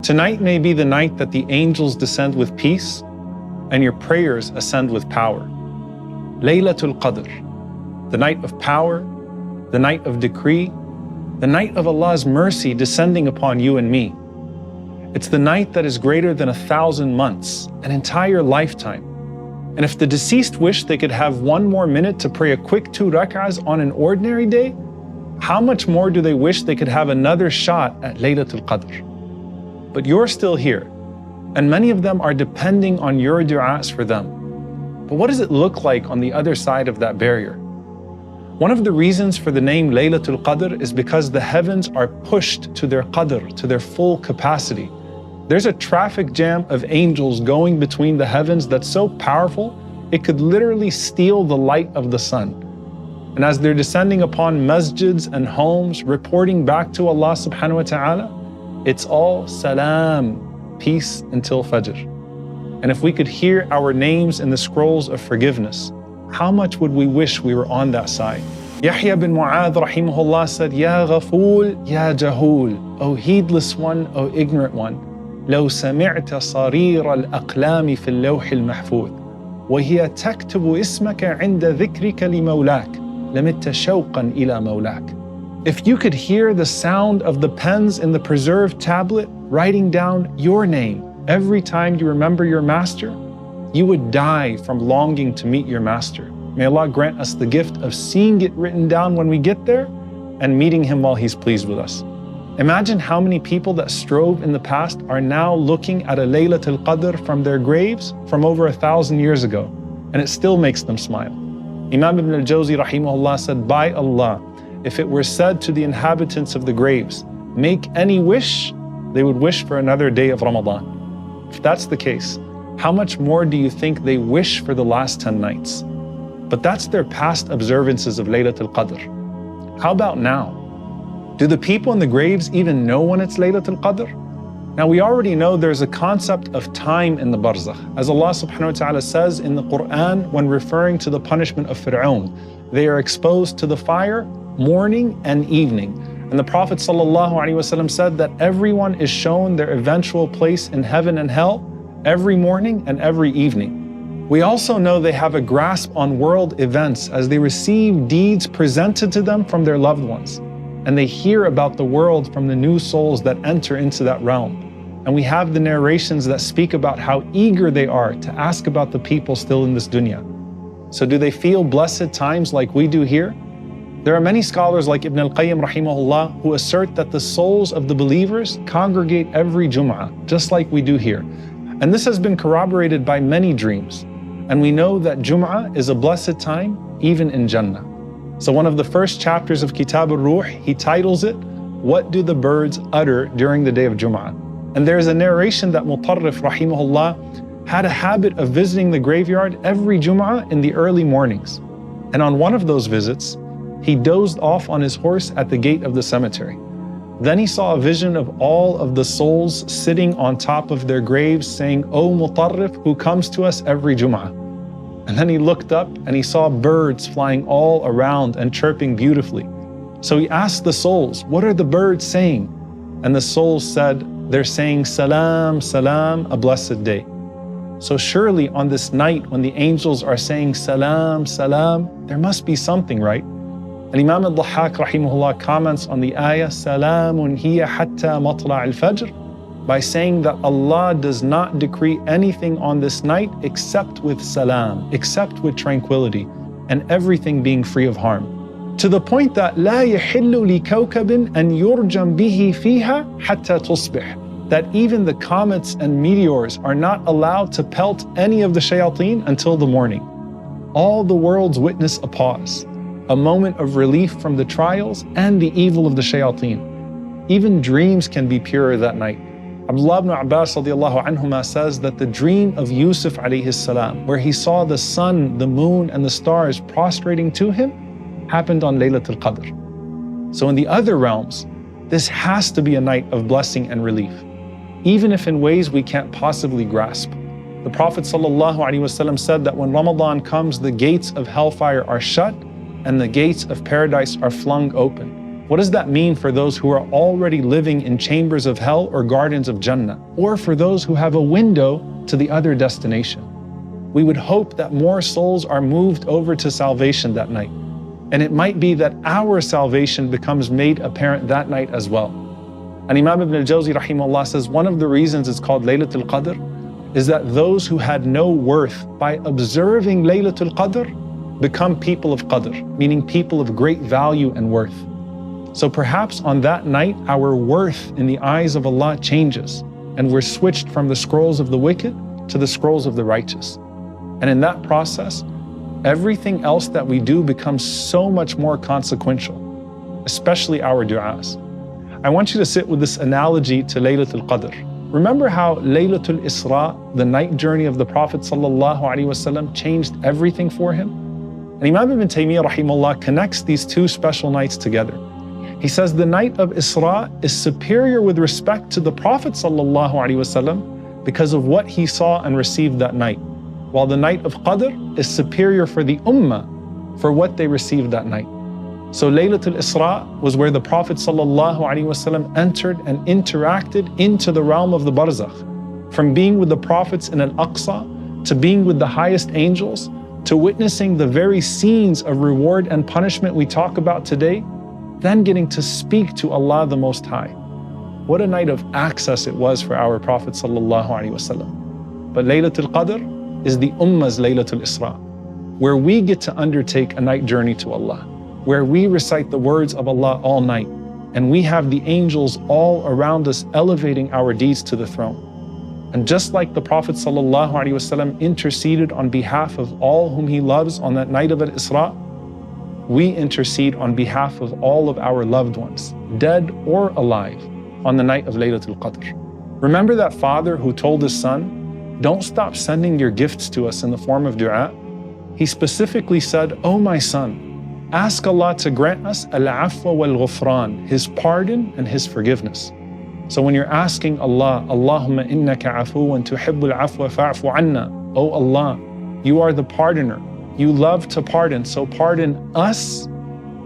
Tonight may be the night that the angels descend with peace and your prayers ascend with power. Laylatul Qadr, the night of power, the night of decree, the night of Allah's mercy descending upon you and me. It's the night that is greater than 1,000 months, an entire lifetime. And if the deceased wished they could have one more minute to pray a quick 2 rak'ahs on an ordinary day, how much more do they wish they could have another shot at Laylatul Qadr? But you're still here, and many of them are depending on your du'as for them. But what does it look like on the other side of that barrier? One of the reasons for the name Laylatul Qadr is because the heavens are pushed to their qadr, to their full capacity. There's a traffic jam of angels going between the heavens that's so powerful, it could literally steal the light of the sun. And as they're descending upon masjids and homes, reporting back to Allah subhanahu wa ta'ala, it's all salam, peace until fajr. And if we could hear our names in the scrolls of forgiveness, how much would we wish we were on that side? Yahya bin Mu'adh rahimahullah said, Ya ghaful, ya jahul, O heedless one, O ignorant one, لو سمعت صرير الأقلام في اللوح المحفوظ وهي تكتب اسمك عند ذكرك لمولاك لمت شوقا إلى مولاك. If you could hear the sound of the pens in the preserved tablet writing down your name every time you remember your master, you would die from longing to meet your master. May Allah grant us the gift of seeing it written down when we get there and meeting him while he's pleased with us. Imagine how many people that strove in the past are now looking at a Laylatul Qadr from their graves from over 1,000 years ago, and it still makes them smile. Imam Ibn al-Jawzi rahimahullah said, by Allah, if it were said to the inhabitants of the graves, make any wish, they would wish for another day of Ramadan. If that's the case, how much more do you think they wish for the last 10 nights? But that's their past observances of Laylatul Qadr. How about now? Do the people in the graves even know when it's Laylatul Qadr? Now we already know there's a concept of time in the barzakh. As Allah subhanahu wa ta'ala says in the Qur'an when referring to the punishment of Fir'aun, they are exposed to the fire morning and evening. And the Prophet sallallahu alaihi wasallam said that everyone is shown their eventual place in heaven and hell every morning and every evening. We also know they have a grasp on world events as they receive deeds presented to them from their loved ones. And they hear about the world from the new souls that enter into that realm. And we have the narrations that speak about how eager they are to ask about the people still in this dunya. So do they feel blessed times like we do here? There are many scholars like Ibn al-Qayyim rahimahullah who assert that the souls of the believers congregate every Jum'ah, just like we do here. And this has been corroborated by many dreams. And we know that Jum'ah is a blessed time even in Jannah. So one of the first chapters of Kitab al-Ruh, he titles it, What Do the Birds Utter During the Day of Jum'ah? And there's a narration that Mutarrif rahimahullah had a habit of visiting the graveyard every Jum'ah in the early mornings. And on one of those visits, he dozed off on his horse at the gate of the cemetery. Then he saw a vision of all of the souls sitting on top of their graves saying, O Mutarrif, who comes to us every Jum'ah. And then he looked up and he saw birds flying all around and chirping beautifully. So he asked the souls, what are the birds saying? And the souls said, they're saying, Salam, Salam, a blessed day. So surely on this night when the angels are saying Salam, Salam, there must be something, right? And Imam al-Dhahhak rahimahullah comments on the ayah, Salamun hiya hatta matla' al-fajr, by saying that Allah does not decree anything on this night except with salam, except with tranquility, and everything being free of harm. To the point that لا يحل لكوكب أن يرجم به فيها حتى تصبح, that even the comets and meteors are not allowed to pelt any of the shayateen until the morning. All the worlds witness a pause, a moment of relief from the trials and the evil of the shayateen. Even dreams can be purer that night. Abdullah ibn Abbas radiallahu anhuma says that the dream of Yusuf alayhi salam, where he saw the sun, the moon, and the stars prostrating to him, happened on Laylatul Qadr. So in the other realms, this has to be a night of blessing and relief, even if in ways we can't possibly grasp. The Prophet ﷺ said that when Ramadan comes, the gates of hellfire are shut and the gates of paradise are flung open. What does that mean for those who are already living in chambers of hell or gardens of Jannah, or for those who have a window to the other destination? We would hope that more souls are moved over to salvation that night. And it might be that our salvation becomes made apparent that night as well. And Imam Ibn al-Jawzi rahimahullah says one of the reasons it's called Laylatul Qadr is that those who had no worth by observing Laylatul Qadr become people of Qadr, meaning people of great value and worth. So perhaps on that night, our worth in the eyes of Allah changes, and we're switched from the scrolls of the wicked to the scrolls of the righteous. And in that process, everything else that we do becomes so much more consequential, especially our du'as. I want you to sit with this analogy to Laylatul Qadr. Remember how Laylatul Isra, the night journey of the Prophet ﷺ, changed everything for him? And Imam Ibn Taymiyyah rahimahullah connects these two special nights together. He says the night of Isra is superior with respect to the Prophet ﷺ because of what he saw and received that night, while the night of Qadr is superior for the Ummah for what they received that night. So Laylatul Isra was where the Prophet ﷺ entered and interacted into the realm of the Barzakh, from being with the prophets in Al-Aqsa, to being with the highest angels, to witnessing the very scenes of reward and punishment we talk about today, then getting to speak to Allah the Most High. What a night of access it was for our Prophet ﷺ. But Laylatul Qadr is the Ummah's Laylatul Isra, where we get to undertake a night journey to Allah, where we recite the words of Allah all night, and we have the angels all around us elevating our deeds to the throne. And just like the Prophet ﷺ interceded on behalf of all whom he loves on that night of Al-Isra, we intercede on behalf of all of our loved ones, dead or alive, on the night of Laylatul Qadr. Remember that father who told his son, "Don't stop sending your gifts to us in the form of dua"? He specifically said, "Oh my son, ask Allah to grant us al-afwa wal-ghufran, His pardon and His forgiveness." So when you're asking Allah, Allahumma innaka afuwan tuhibbul afwa fa'fu anna, oh Allah, you are the pardoner, you love to pardon, so pardon us.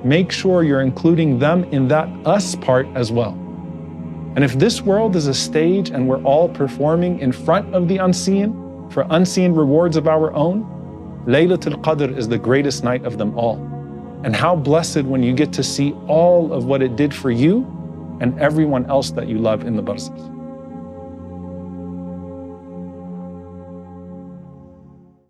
Make sure you're including them in that us part as well. And if this world is a stage and we're all performing in front of the unseen for unseen rewards of our own, Laylatul Qadr is the greatest night of them all. And how blessed when you get to see all of what it did for you and everyone else that you love in the barzakh.